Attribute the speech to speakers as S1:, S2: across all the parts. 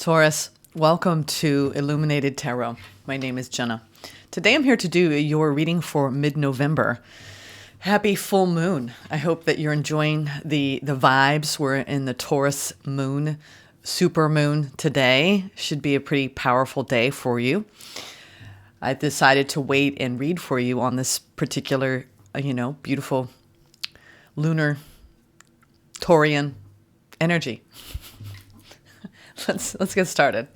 S1: Taurus, welcome to Illuminated Tarot. My name is Jenna. Today I'm here to do your reading for mid-November. Happy full moon. I hope that you're enjoying the vibes. We're in the Taurus moon, super moon today. Should be a pretty powerful day for you. I decided to wait and read for you on this particular, beautiful lunar Taurian energy. Let's get started.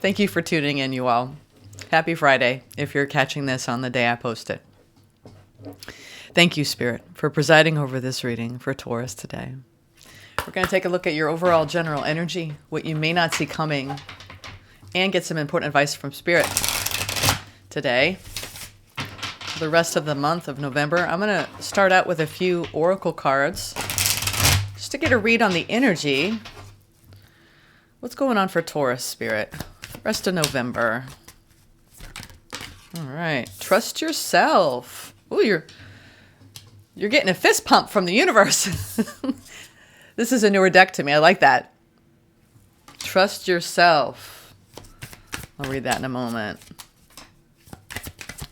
S1: Thank you for tuning in, you all. Happy Friday, if you're catching this on the day I post it. Thank you, Spirit, for presiding over this reading for Taurus today. We're going to take a look at your overall general energy, what you may not see coming, and get some important advice from Spirit today. For the rest of the month of November, I'm going to start out with a few oracle cards just to get a read on the energy. What's going on for Taurus, Spirit? Rest of November. All right. Trust yourself. Ooh, you're getting a fist pump from the universe. This is a newer deck to me. I like that. Trust yourself. I'll read that in a moment.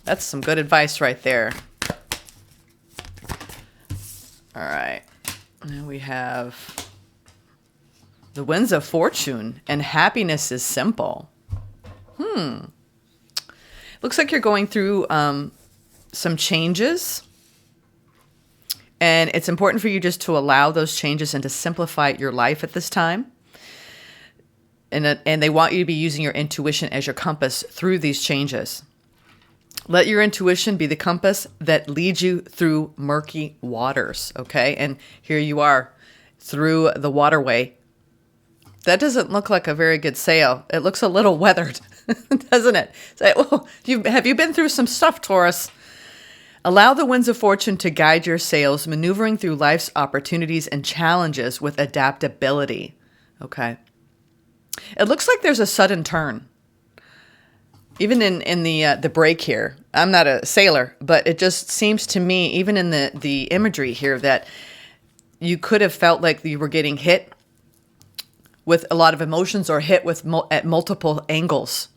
S1: That's some good advice right there. All right. Now we have the winds of fortune, and happiness is simple. Looks like you're going through some changes. And it's important for you just to allow those changes and to simplify your life at this time. And they want you to be using your intuition as your compass through these changes. Let your intuition be the compass that leads you through murky waters, okay? And here you are through the waterway. That doesn't look like a very good sail. It looks a little weathered, doesn't it? Have you been through some stuff, Taurus? Allow the winds of fortune to guide your sails, maneuvering through life's opportunities and challenges with adaptability. Okay. It looks like there's a sudden turn. Even in the break here. I'm not a sailor, but it just seems to me, even in the imagery here, that you could have felt like you were getting hit with a lot of emotions or hit with at multiple angles.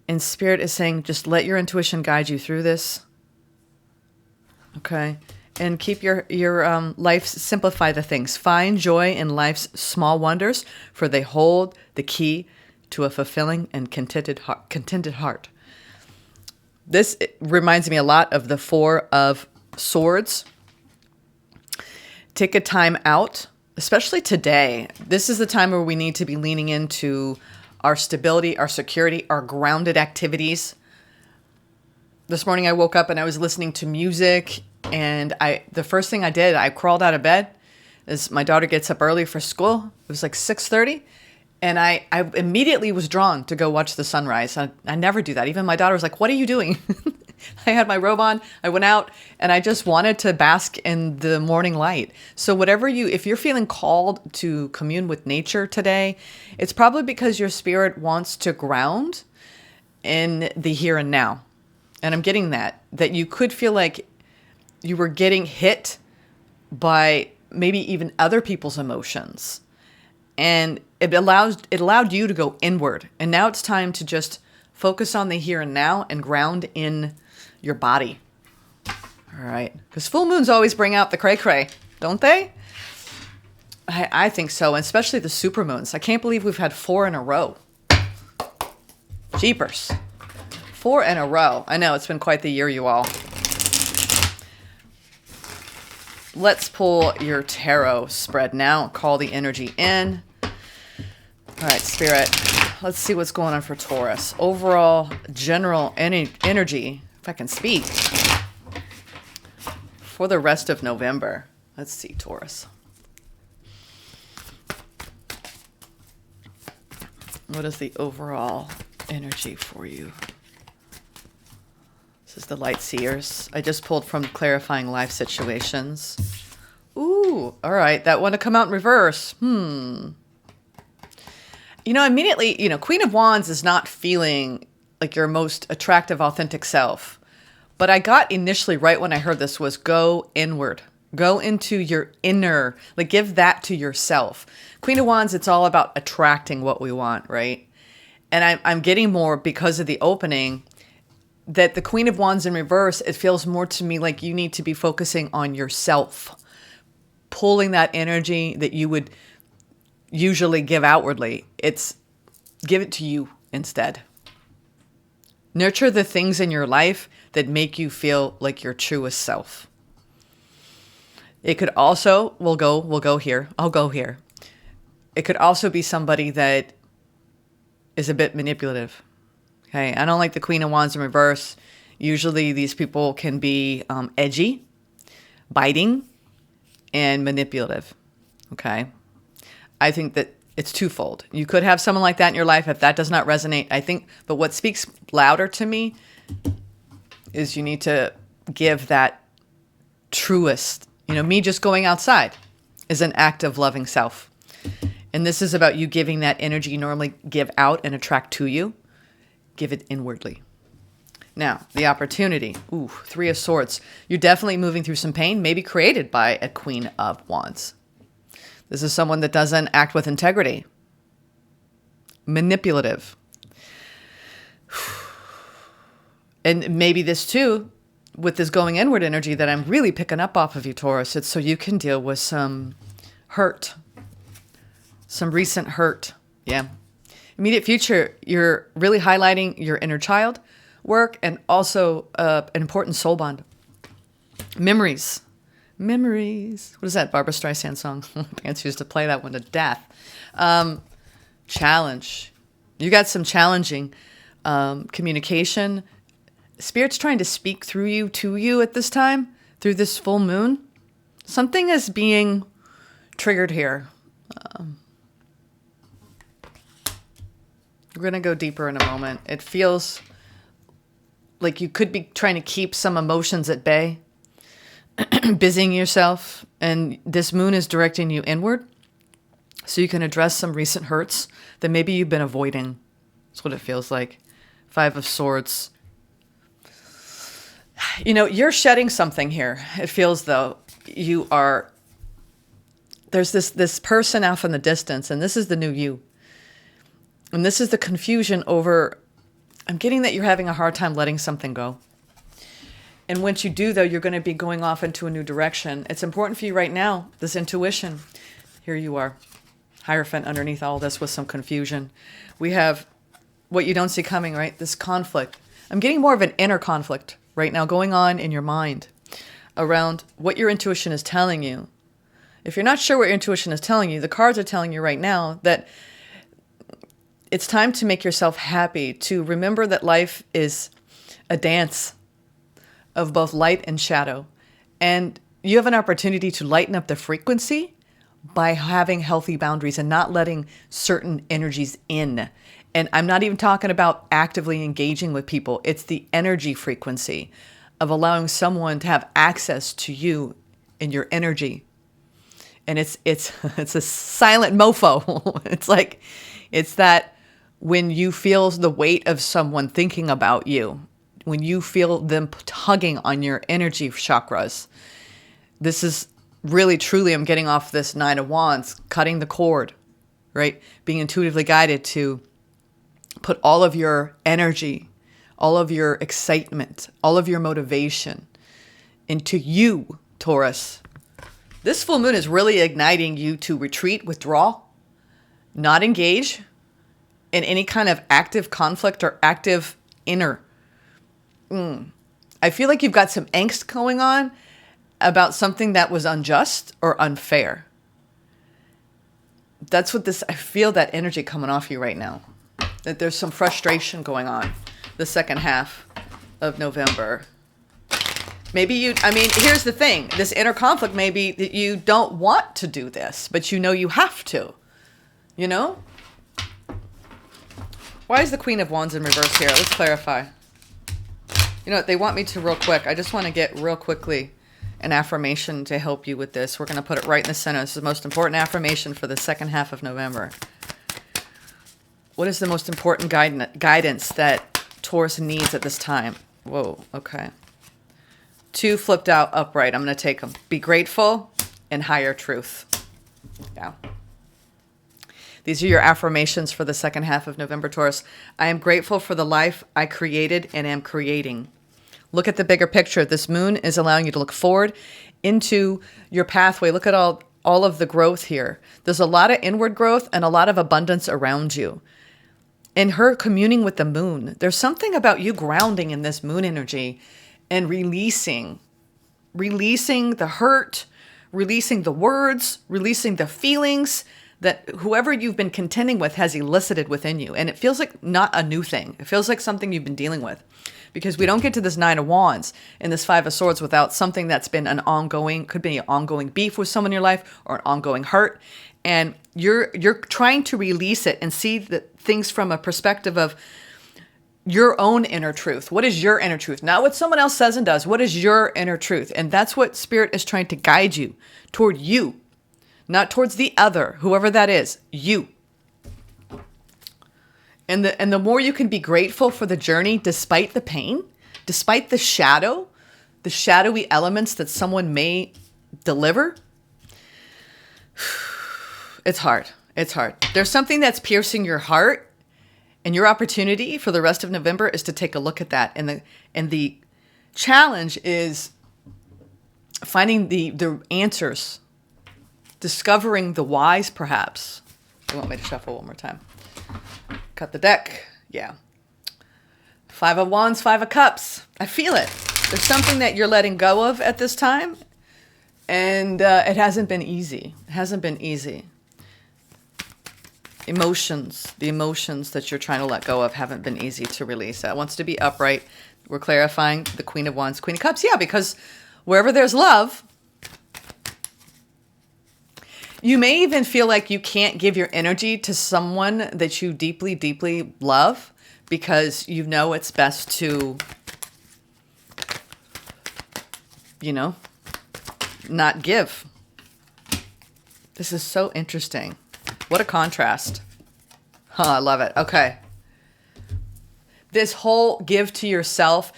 S1: And Spirit is saying, just let your intuition guide you through this. Okay. And keep your life, simplify the things. Find joy in life's small wonders, for they hold the key to a fulfilling and contented heart. This reminds me a lot of the Four of Swords. Take a time out, especially today. This is the time where we need to be leaning into our stability, our security, our grounded activities. This morning I woke up and I was listening to music, and the first thing I did, I crawled out of bed as my daughter gets up early for school. It was like 6:30, and I immediately was drawn to go watch the sunrise. I never do that. Even my daughter was like, "What are you doing?" I had my robe on, I went out, and I just wanted to bask in the morning light. So if you're feeling called to commune with nature today, it's probably because your spirit wants to ground in the here and now. And I'm getting that you could feel like you were getting hit by maybe even other people's emotions. And it allowed you to go inward. And now it's time to just focus on the here and now and ground in your body. All right. Because full moons always bring out the cray-cray, don't they? I think so, and especially the super moons. I can't believe we've had 4 in a row. Jeepers. 4 in a row. I know, it's been quite the year, you all. Let's pull your tarot spread now. Call the energy in. All right, Spirit. Let's see what's going on for Taurus. Overall, general energy, if I can speak, for the rest of November. Let's see, Taurus. What is the overall energy for you? This is the Light Seers. I just pulled from Clarifying Life Situations. Ooh, all right. That one to come out in reverse. Immediately, Queen of Wands is not feeling like your most attractive, authentic self. But I got initially, right when I heard this, was go inward. Go into your inner, like give that to yourself. Queen of Wands, it's all about attracting what we want, right? And I'm getting more because of the opening that the Queen of Wands in reverse, it feels more to me like you need to be focusing on yourself, pulling that energy that you would usually give outwardly. It's give it to you instead. Nurture the things in your life that make you feel like your truest self. It could also, we'll go here. I'll go here. It could also be somebody that is a bit manipulative. Okay, I don't like the Queen of Wands in reverse. Usually these people can be edgy, biting, and manipulative. Okay, I think that it's twofold. You could have someone like that in your life. If that does not resonate, I think, but what speaks louder to me is you need to give that truest, me just going outside is an act of loving self. And this is about you giving that energy you normally give out and attract to you. Give it inwardly. Now, the opportunity. Ooh, 3 of Swords. You're definitely moving through some pain, maybe created by a Queen of Wands. This is someone that doesn't act with integrity. Manipulative. And maybe this too, with this going inward energy that I'm really picking up off of you, Taurus, it's so you can deal with some hurt. Some recent hurt. Yeah. Immediate future, you're really highlighting your inner child work and also an important soul bond. Memories. What is that Barbra Streisand song? My parents used to play that one to death. Challenge. You got some challenging communication. Spirit's trying to speak through you, to you at this time, through this full moon. Something is being triggered here. We're going to go deeper in a moment. It feels like you could be trying to keep some emotions at bay, busying yourself, and this moon is directing you inward so you can address some recent hurts that maybe you've been avoiding. That's what it feels like. 5 of Swords. You're shedding something here. It feels though you are, there's this person off in the distance, and this is the new you. And this is the confusion over, I'm getting that you're having a hard time letting something go. And once you do, though, you're going to be going off into a new direction. It's important for you right now, this intuition. Here you are, Hierophant underneath all this with some confusion. We have what you don't see coming, right? This conflict. I'm getting more of an inner conflict right now going on in your mind around what your intuition is telling you. If you're not sure what your intuition is telling you, the cards are telling you right now that it's time to make yourself happy, to remember that life is a dance of both light and shadow. And you have an opportunity to lighten up the frequency by having healthy boundaries and not letting certain energies in. And I'm not even talking about actively engaging with people. It's the energy frequency of allowing someone to have access to you and your energy. And it's a silent mofo. It's that when you feel the weight of someone thinking about you, when you feel them tugging on your energy chakras, this is really, truly, I'm getting off this 9 of Wands, cutting the cord, right? Being intuitively guided to put all of your energy, all of your excitement, all of your motivation into you, Taurus. This full moon is really igniting you to retreat, withdraw, not engage in any kind of active conflict or active inner. I feel like you've got some angst going on about something that was unjust or unfair. That's what I feel that energy coming off you right now. That there's some frustration going on the second half of November. Maybe here's the thing. This inner conflict may be that you don't want to do this, but you have to. Why is the Queen of Wands in reverse here? Let's clarify. They want me to real quick. I just want to get real quickly an affirmation to help you with this. We're going to put it right in the center. This is the most important affirmation for the second half of November. What is the most important guidance that Taurus needs at this time? Whoa, okay. 2 flipped out upright. I'm going to take them. Be grateful and higher truth. Yeah. These are your affirmations for the second half of November, Taurus. I am grateful for the life I created and am creating. Look at the bigger picture. This moon is allowing you to look forward into your pathway. Look at all of the growth here. There's a lot of inward growth and a lot of abundance around you. In her communing with the moon, there's something about you grounding in this moon energy and releasing the hurt, releasing the words, releasing the feelings that whoever you've been contending with has elicited within you. And it feels like not a new thing. It feels like something you've been dealing with, because we don't get to this 9 of Wands and this 5 of Swords without something that's been an ongoing, could be an ongoing beef with someone in your life or an ongoing hurt. And you're trying to release it and see the things from a perspective of your own inner truth. What is your inner truth? Not what someone else says and does. What is your inner truth? And that's what Spirit is trying to guide you toward, you, not towards the other, whoever that is, you. And the more you can be grateful for the journey, despite the pain, despite the shadowy elements that someone may deliver, it's hard. It's hard. There's something that's piercing your heart, and your opportunity for the rest of November is to take a look at that. And the challenge is finding the answers, discovering the whys, perhaps. You want me to shuffle one more time? Cut the deck. Yeah. 5 of Wands, 5 of Cups. I feel it. There's something that you're letting go of at this time. And it hasn't been easy. It hasn't been easy. The emotions that you're trying to let go of haven't been easy to release. That wants to be upright. We're clarifying the Queen of Wands, Queen of Cups. Yeah, because wherever there's love, you may even feel like you can't give your energy to someone that you deeply, deeply love, because you know it's best to, not give. This is so interesting. What a contrast. I love it. Okay. This whole give to yourself.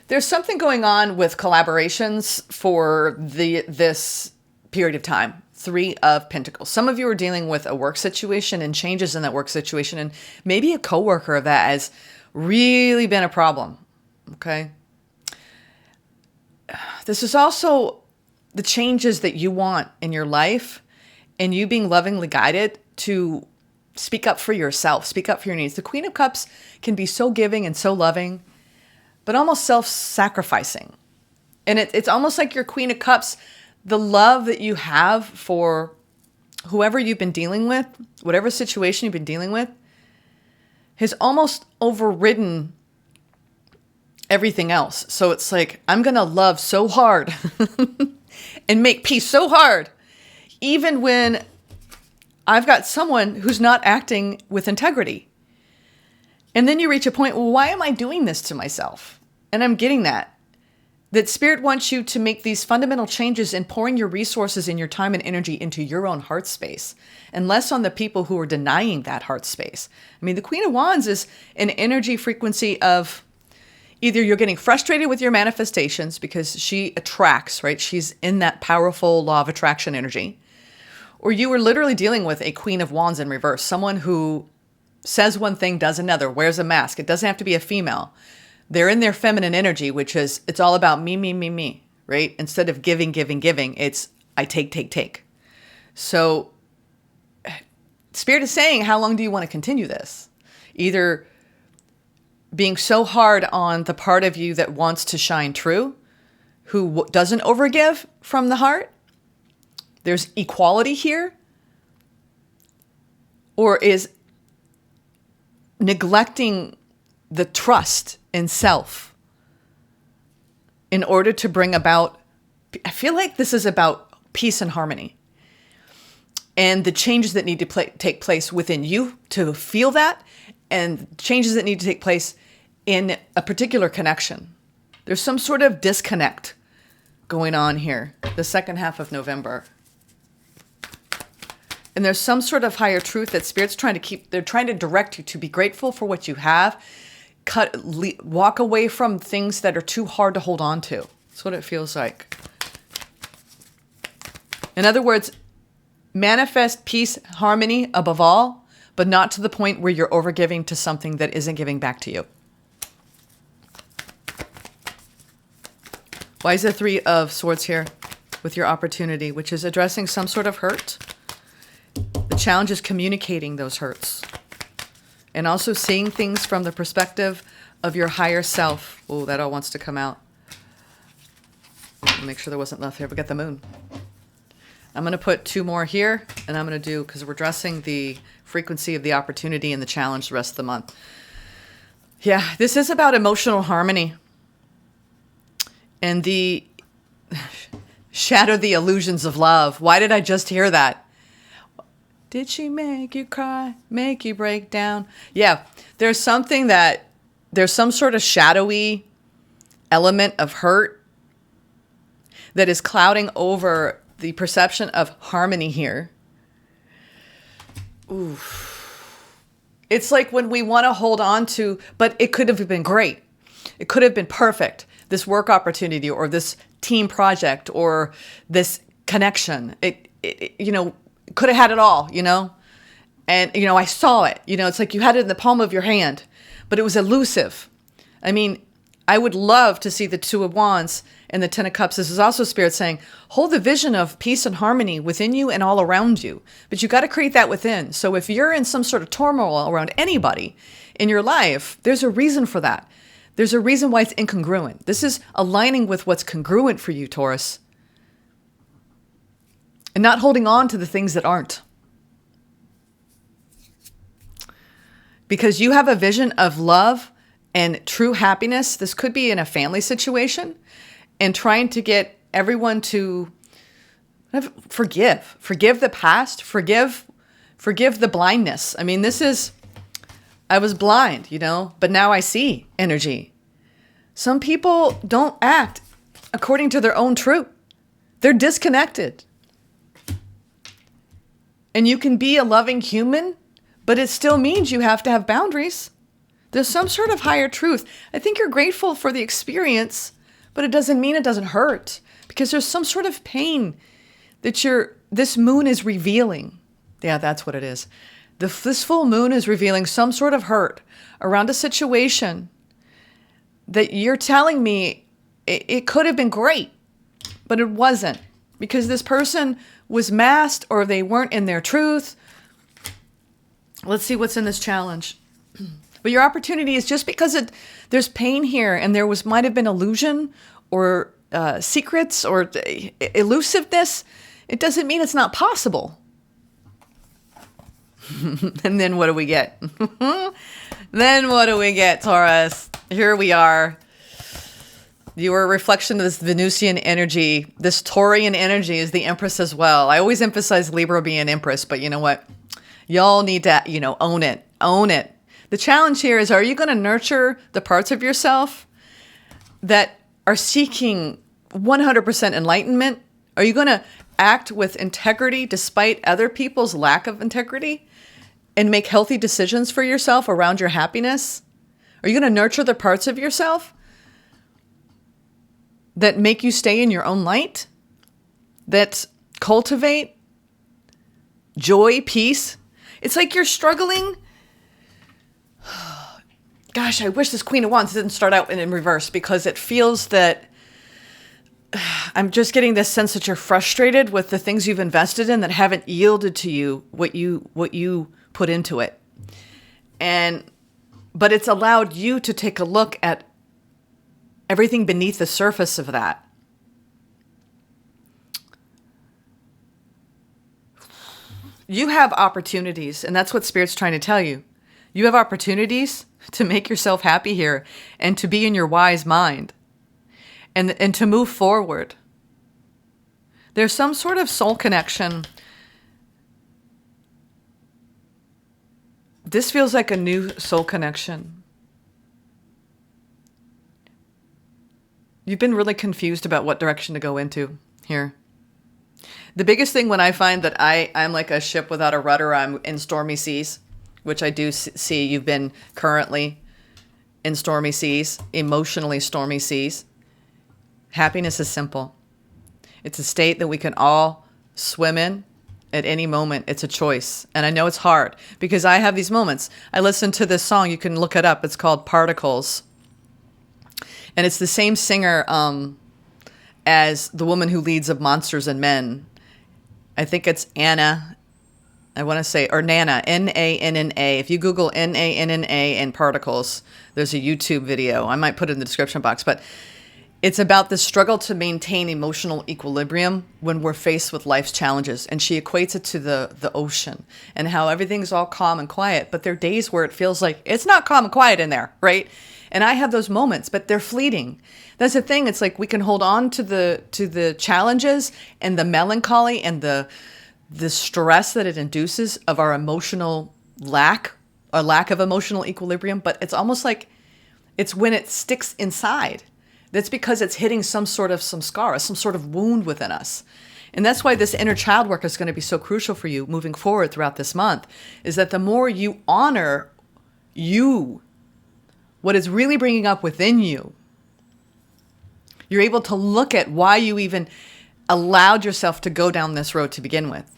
S1: There's something going on with collaborations for this period of time. 3 of Pentacles. Some of you are dealing with a work situation and changes in that work situation, and maybe a coworker of that has really been a problem. Okay. This is also the changes that you want in your life, and you being lovingly guided to speak up for yourself, speak up for your needs. The Queen of Cups can be so giving and so loving, but almost self-sacrificing. And it's almost like your Queen of Cups, the love that you have for whoever you've been dealing with, whatever situation you've been dealing with, has almost overridden everything else. So it's like, I'm going to love so hard and make peace so hard, even when I've got someone who's not acting with integrity. And then you reach a point, well, why am I doing this to myself? And I'm getting that Spirit wants you to make these fundamental changes in pouring your resources and your time and energy into your own heart space, and less on the people who are denying that heart space. I mean, the Queen of Wands is an energy frequency of either you're getting frustrated with your manifestations because she attracts, right? She's in that powerful law of attraction energy. Or you were literally dealing with a Queen of Wands in reverse, someone who says one thing, does another, wears a mask. It doesn't have to be a female. They're in their feminine energy, which is, it's all about me, me, me, me, right? Instead of giving, it's I take. So Spirit is saying, how long do you want to continue this? Either being so hard on the part of you that wants to shine true, who doesn't overgive from the heart. There's equality here. Or is neglecting the trust in self in order to bring about, I feel like this is about peace and harmony and the changes that need to take place within you to feel that, and changes that need to take place in a particular connection. There's some sort of disconnect going on here, the second half of November. And there's some sort of higher truth that Spirit's trying to keep. They're trying to direct you to be grateful for what you have. walk away from things that are too hard to hold on to. That's what it feels like. In other words, manifest peace, harmony above all, but not to the point where you're overgiving to something that isn't giving back to you. Why is the Three of Swords here with your opportunity, which is addressing some sort of hurt? The challenge is communicating those hurts and also seeing things from the perspective of your higher self. Oh, that all wants to come out. Make sure there wasn't left here. We got the moon. I'm going to put 2 more here, and I'm going to do, because we're addressing the frequency of the opportunity and the challenge the rest of the month. Yeah, this is about emotional harmony and the shatter the illusions of love. Why did I just hear that? Did she make you cry, make you break down? Yeah, there's some sort of shadowy element of hurt that is clouding over the perception of harmony here. Ooh. It's like when we want to hold on to, but it could have been great. It could have been perfect. This work opportunity or this team project or this connection. It could have had it all, And, I saw it. It's like you had it in the palm of your hand, but it was elusive. I mean, I would love to see the Two of Wands and the Ten of Cups. This is also Spirit saying, hold the vision of peace and harmony within you and all around you. But you got to create that within. So if you're in some sort of turmoil around anybody in your life, there's a reason for that. There's a reason why it's incongruent. This is aligning with what's congruent for you, Taurus. And not holding on to the things that aren't. Because you have a vision of love and true happiness. This could be in a family situation and trying to get everyone to forgive the past, forgive the blindness. I mean, I was blind, but now I see energy. Some people don't act according to their own truth. They're disconnected. And you can be a loving human, but it still means you have to have boundaries. There's some sort of higher truth. I think you're grateful for the experience, but it doesn't mean it doesn't hurt because there's some sort of pain that this moon is revealing. Yeah, that's what it is. This full moon is revealing some sort of hurt around a situation that you're telling me it could have been great, but it wasn't because this person was masked or they weren't in their truth. Let's see what's in this challenge. But your opportunity is just because there's pain here and there might have been illusion or secrets or elusiveness. It doesn't mean it's not possible. And then what do we get? Then what do we get, Taurus? Here we are. You are a reflection of this Venusian energy. This Taurian energy is the Empress as well. I always emphasize Libra being Empress, but you know what? Y'all need to, own it. Own it. The challenge here is, are you going to nurture the parts of yourself that are seeking 100% enlightenment? Are you going to act with integrity despite other people's lack of integrity and make healthy decisions for yourself around your happiness? Are you going to nurture the parts of yourself that make you stay in your own light, that cultivate joy, peace? It's like you're struggling. Gosh, I wish this Queen of Wands didn't start out in reverse because it feels that I'm just getting this sense that you're frustrated with the things you've invested in that haven't yielded to you what you put into it. But it's allowed you to take a look at everything beneath the surface of that. You have opportunities, and that's what Spirit's trying to tell you. You have opportunities to make yourself happy here and to be in your wise mind and to move forward. There's some sort of soul connection. This feels like a new soul connection. You've been really confused about what direction to go into here. The biggest thing when I find that I'm like a ship without a rudder, I'm in stormy seas, which I do see you've been currently. in stormy seas, emotionally stormy seas. Happiness is simple. It's a state that we can all swim in at any moment. It's a choice. And I know it's hard because I have these moments. I listen to this song. You can look it up. It's called Particles. And it's the same singer as the woman who leads of Monsters and Men. I think it's Anna, I want to say, or Nana, Nanna. If you Google Nanna and Particles, there's a YouTube video. I might put it in the description box. But it's about the struggle to maintain emotional equilibrium when we're faced with life's challenges. And she equates it to the ocean and how everything's all calm and quiet. But there are days where it feels like it's not calm and quiet in there, right? And I have those moments, but they're fleeting. That's the thing. It's like we can hold on to the challenges and the melancholy and the stress that it induces of our emotional lack of emotional equilibrium. But it's almost like it's when it sticks inside. That's because it's hitting some sort of scar, some sort of wound within us. And that's why this inner child work is going to be so crucial for you moving forward throughout this month, is that the more you honor you, what is really bringing up within you, you're able to look at why you even allowed yourself to go down this road to begin with.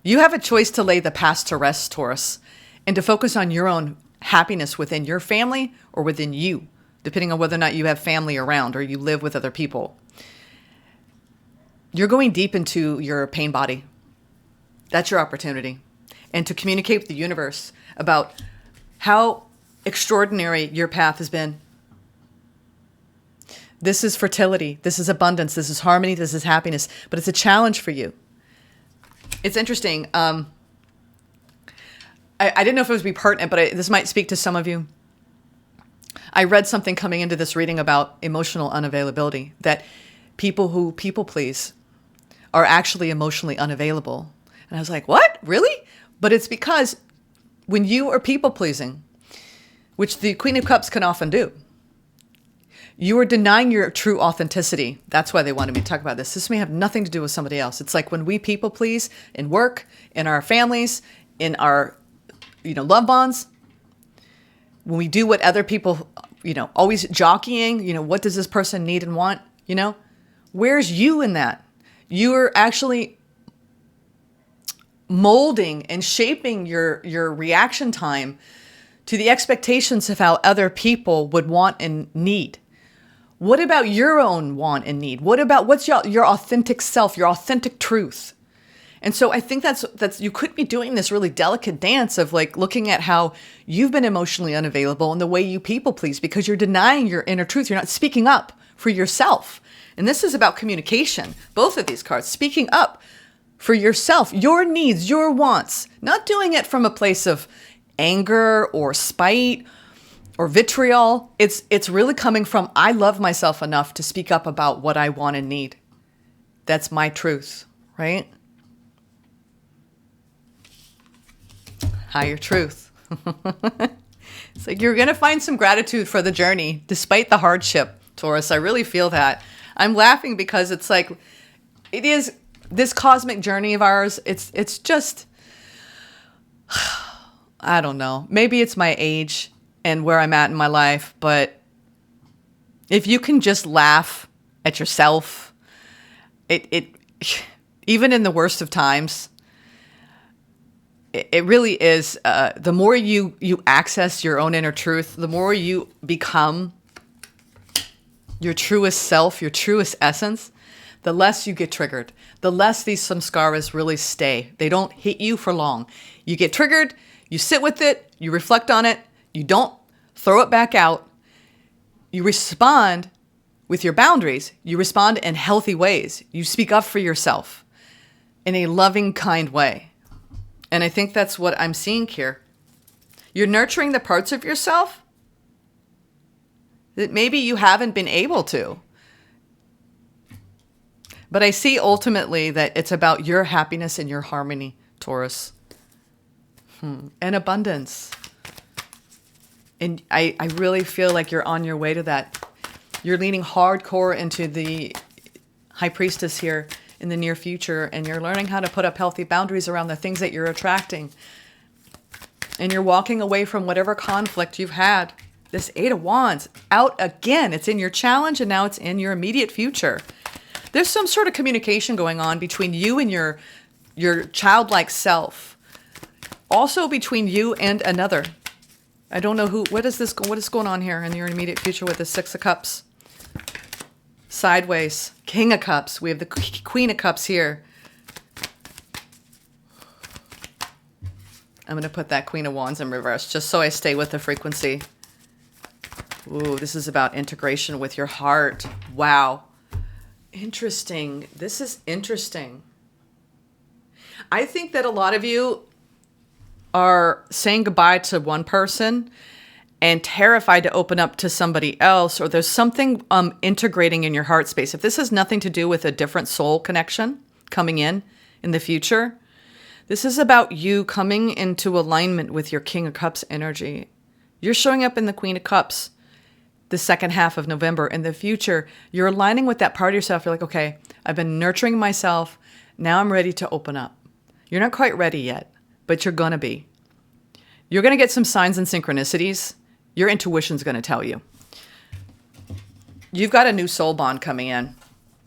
S1: You have a choice to lay the past to rest, Taurus, and to focus on your own happiness within your family or within you, depending on whether or not you have family around or you live with other people. You're going deep into your pain body. That's your opportunity. And to communicate with the universe about how extraordinary your path has been. This is fertility. This is abundance. This is harmony. This is happiness. But it's a challenge for you. It's interesting. I didn't know if it was be pertinent, but this might speak to some of you. I read something coming into this reading about emotional unavailability, that people who people please are actually emotionally unavailable. And I was like, what? Really? But it's because when you are people pleasing, which the Queen of Cups can often do, you are denying your true authenticity. That's why they wanted me to talk about this. This may have nothing to do with somebody else. It's like when we people please in work, in our families, in our, love bonds, when we do what other people, always jockeying, what does this person need and want, where's you in that? You are actually molding and shaping your reaction time to the expectations of how other people would want and need. What about your own want and need? What about what's your authentic self, your authentic truth? And so I think that's you could be doing this really delicate dance of like looking at how you've been emotionally unavailable and the way you people please because you're denying your inner truth. You're not speaking up for yourself. And this is about communication. Both of these cards, speaking up for yourself, your needs, your wants, not doing it from a place of anger or spite or vitriol. It's really coming from, I love myself enough to speak up about what I want and need. That's my truth, right? Higher truth. It's like you're going to find some gratitude for the journey, despite the hardship, Taurus. I really feel that. I'm laughing because it's like, it is this cosmic journey of ours. It's just, I don't know. Maybe it's my age and where I'm at in my life, but if you can just laugh at yourself, it even in the worst of times, it really is, the more you access your own inner truth, the more you become your truest self, your truest essence, the less you get triggered, the less these samskaras really stay. They don't hit you for long. You get triggered, you sit with it, you reflect on it, you don't throw it back out. You respond with your boundaries. You respond in healthy ways. You speak up for yourself in a loving, kind way. And I think that's what I'm seeing here. You're nurturing the parts of yourself that maybe you haven't been able to. But I see ultimately that it's about your happiness and your harmony, Taurus. And abundance. And I really feel like you're on your way to that. You're leaning hardcore into the High Priestess here in the near future, and you're learning how to put up healthy boundaries around the things that you're attracting. And you're walking away from whatever conflict you've had. This Eight of Wands, out again. It's in your challenge and now it's in your immediate future. There's some sort of communication going on between you and your childlike self. Also between you and another. I don't know what is going on here in your immediate future with the Six of Cups? Sideways. King of Cups. We have the Queen of Cups here. I'm going to put that Queen of Wands in reverse just so I stay with the frequency. Ooh, this is about integration with your heart. Wow. Interesting. This is interesting. I think that a lot of you are saying goodbye to one person and terrified to open up to somebody else, or there's something integrating in your heart space. If this has nothing to do with a different soul connection coming in the future, this is about you coming into alignment with your King of Cups energy. You're showing up in the Queen of Cups the second half of November. In the future, you're aligning with that part of yourself. You're like, okay, I've been nurturing myself. Now I'm ready to open up. You're not quite ready yet, but you're going to be. You're going to get some signs and synchronicities. Your intuition's going to tell you. You've got a new soul bond coming in,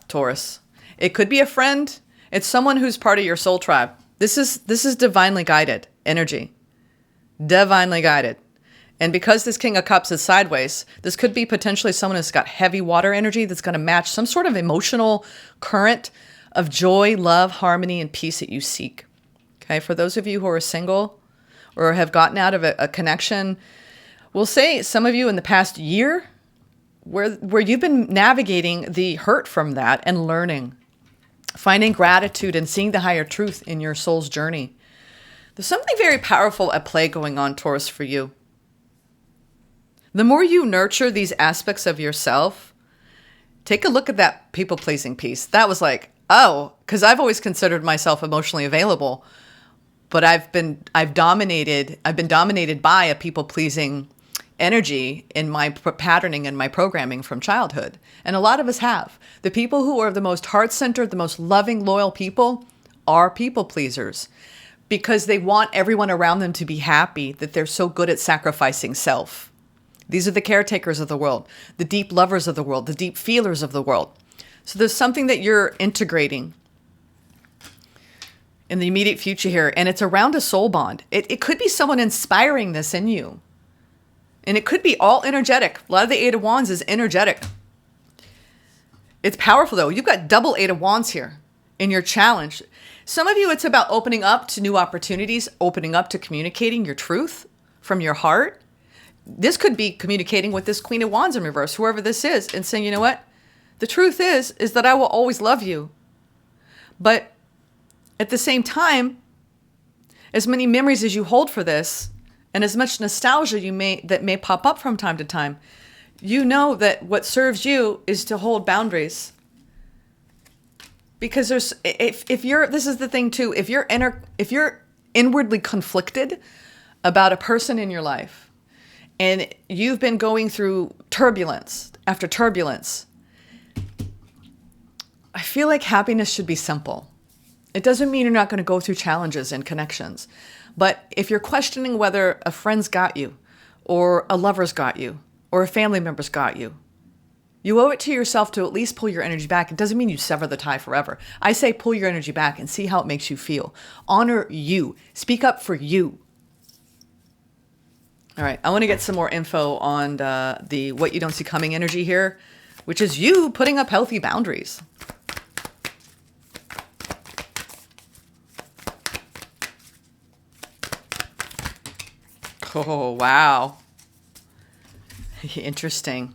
S1: Taurus. It could be a friend. It's someone who's part of your soul tribe. This is divinely guided energy. Divinely guided. And because this King of Cups is sideways, this could be potentially someone who's got heavy water energy that's going to match some sort of emotional current of joy, love, harmony, and peace that you seek. Okay, for those of you who are single or have gotten out of a connection, we'll say some of you in the past year where you've been navigating the hurt from that and learning, finding gratitude and seeing the higher truth in your soul's journey. There's something very powerful at play going on, Taurus, for you. The more you nurture these aspects of yourself, take a look at that people-pleasing piece. That was like, oh, because I've always considered myself emotionally available, but I've been dominated by a people-pleasing energy in my patterning and my programming from childhood. And a lot of us have. The people who are the most heart-centered, the most loving, loyal people are people pleasers because they want everyone around them to be happy, that they're so good at sacrificing self. These are the caretakers of the world, the deep lovers of the world, the deep feelers of the world. So there's something that you're integrating in the immediate future here, and it's around a soul bond. It could be someone inspiring this in you. And it could be all energetic. A lot of the Eight of Wands is energetic. It's powerful, though. You've got double Eight of Wands here in your challenge. Some of you, it's about opening up to new opportunities, opening up to communicating your truth from your heart. This could be communicating with this Queen of Wands in reverse, whoever this is, and saying, you know what? The truth is that I will always love you. But at the same time, as many memories as you hold for this, and as much nostalgia that may pop up from time to time, you know that what serves you is to hold boundaries. Because this is the thing too, if you're inwardly conflicted about a person in your life, and you've been going through turbulence after turbulence, I feel like happiness should be simple. It doesn't mean you're not going to go through challenges and connections. But if you're questioning whether a friend's got you, or a lover's got you, or a family member's got you, you owe it to yourself to at least pull your energy back. It doesn't mean you sever the tie forever. I say pull your energy back and see how it makes you feel. Honor you. Speak up for you. All right, I want to get some more info on the what you don't see coming energy here, which is you putting up healthy boundaries. Oh, wow. Interesting.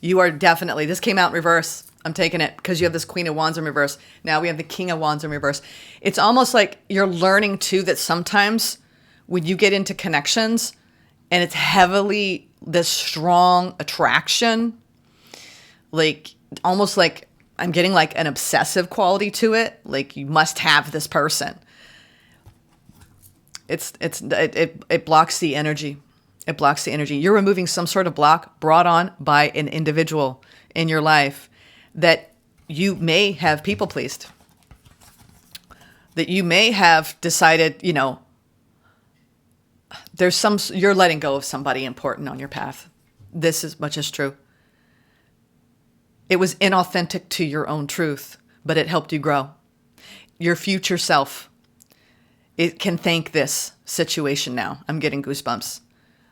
S1: You are definitely, this came out in reverse. I'm taking it because you have this Queen of Wands in reverse. Now we have the King of Wands in reverse. It's almost like you're learning too that sometimes when you get into connections and it's heavily this strong attraction, like almost like I'm getting like an obsessive quality to it. Like you must have this person. It blocks the energy. It blocks the energy. You're removing some sort of block brought on by an individual in your life that you may have people pleased. That you may have decided, you're letting go of somebody important on your path. This is much as true. It was inauthentic to your own truth, but it helped you grow. Your future self, it can thank this situation now. I'm getting goosebumps.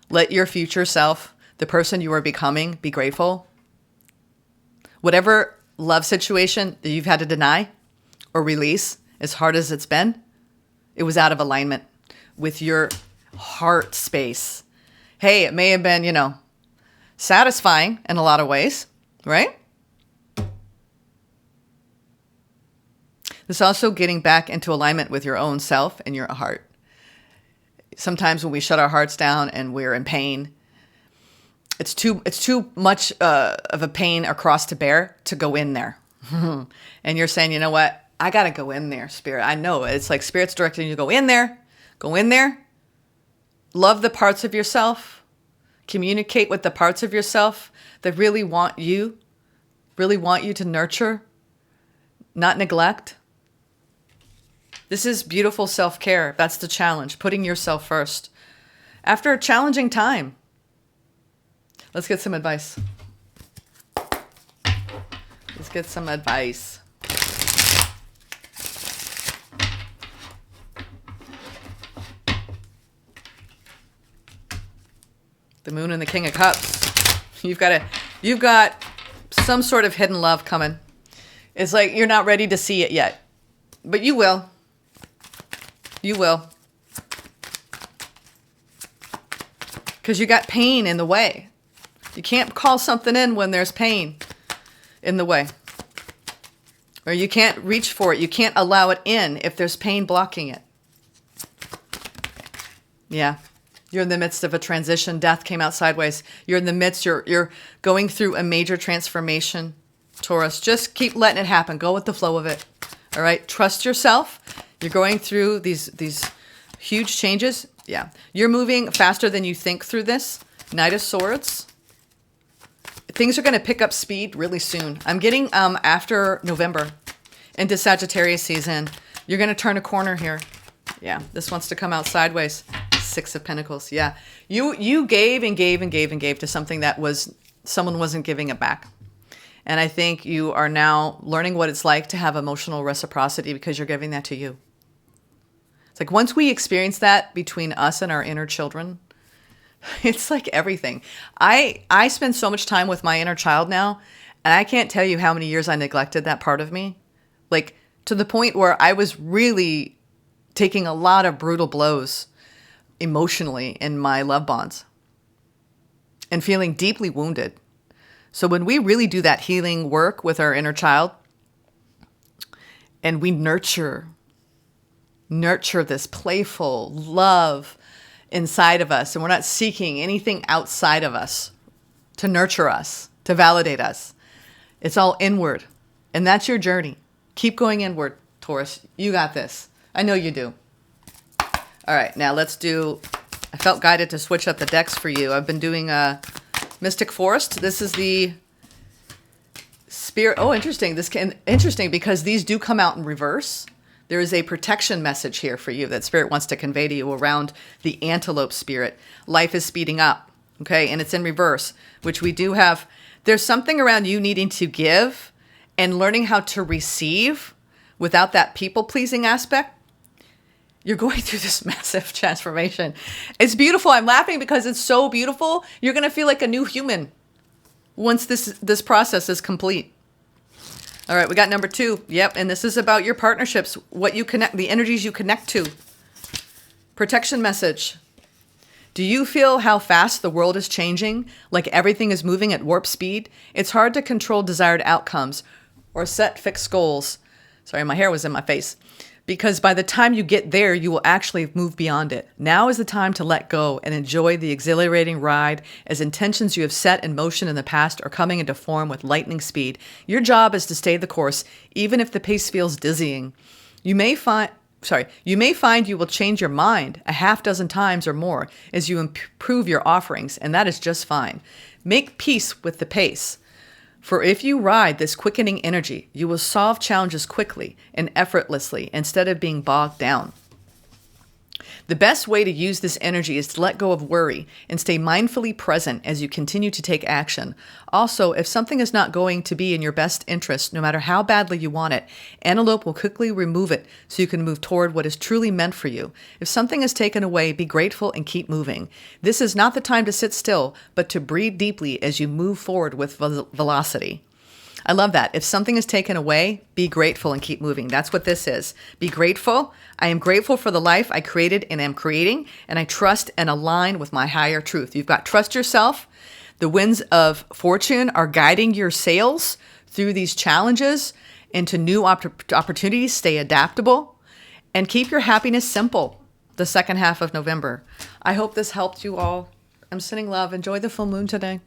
S1: Let your future self, the person you are becoming, be grateful. Whatever love situation that you've had to deny or release, as hard as it's been, it was out of alignment with your heart space. Hey, it may have been, satisfying in a lot of ways, right? It's also getting back into alignment with your own self and your heart. Sometimes when we shut our hearts down and we're in pain, it's too much of a pain across to bear to go in there. And you're saying, you know what? I got to go in there, Spirit. I know it's like Spirit's directing you to go in there. Go in there. Love the parts of yourself. Communicate with the parts of yourself that really want you to nurture, not neglect. This is beautiful self-care. That's the challenge, putting yourself first. After a challenging time, let's get some advice. Let's get some advice. The Moon and the King of Cups. You've got some sort of hidden love coming. It's like you're not ready to see it yet, but you will. You will. Because you got pain in the way. You can't call something in when there's pain in the way. Or you can't reach for it. You can't allow it in if there's pain blocking it. Yeah. You're in the midst of a transition. Death came out sideways. You're in the midst. You're going through a major transformation, Taurus. Just keep letting it happen. Go with the flow of it. All right. Trust yourself. You're going through these huge changes. Yeah. You're moving faster than you think through this. Knight of Swords. Things are going to pick up speed really soon. I'm getting after November into Sagittarius season. You're going to turn a corner here. Yeah. This wants to come out sideways. Six of Pentacles. Yeah. You gave and gave and gave and gave to something that someone wasn't giving it back. And I think you are now learning what it's like to have emotional reciprocity because you're giving that to you. It's like once we experience that between us and our inner children, it's like everything. I spend so much time with my inner child now, and I can't tell you how many years I neglected that part of me. Like to the point where I was really taking a lot of brutal blows emotionally in my love bonds and feeling deeply wounded. So when we really do that healing work with our inner child and we nurture this playful love inside of us, and we're not seeking anything outside of us to nurture us, to validate us. It's all inward. And that's your journey. Keep going inward, Taurus. You got this. I know you do. All right, now let's do, I felt guided to switch up the decks for you. I've been doing Mystic Forest. This is the Spirit. Oh, interesting. Interesting because these do come out in reverse. There is a protection message here for you that Spirit wants to convey to you around the antelope spirit. Life is speeding up, okay? And it's in reverse, which we do have. There's something around you needing to give and learning how to receive without that people-pleasing aspect. You're going through this massive transformation. It's beautiful. I'm laughing because it's so beautiful. You're going to feel like a new human once this process is complete. All right, we got number 2. Yep, and this is about your partnerships, what you connect, the energies you connect to. Protection message. Do you feel how fast the world is changing? Like everything is moving at warp speed? It's hard to control desired outcomes or set fixed goals. Sorry, my hair was in my face. Because by the time you get there, you will actually move beyond it. Now is the time to let go and enjoy the exhilarating ride as intentions you have set in motion in the past are coming into form with lightning speed. Your job is to stay the course, even if the pace feels dizzying. You may find you will change your mind a half dozen times or more as you improve your offerings, and that is just fine. Make peace with the pace. For if you ride this quickening energy, you will solve challenges quickly and effortlessly instead of being bogged down. The best way to use this energy is to let go of worry and stay mindfully present as you continue to take action. Also, if something is not going to be in your best interest, no matter how badly you want it, Antelope will quickly remove it so you can move toward what is truly meant for you. If something is taken away, be grateful and keep moving. This is not the time to sit still, but to breathe deeply as you move forward with velocity. I love that. If something is taken away, be grateful and keep moving. That's what this is. Be grateful. I am grateful for the life I created and am creating, and I trust and align with my higher truth. You've got trust yourself. The winds of fortune are guiding your sails through these challenges into new opportunities. Stay adaptable and keep your happiness simple the second half of November. I hope this helped you all. I'm sending love. Enjoy the full moon today.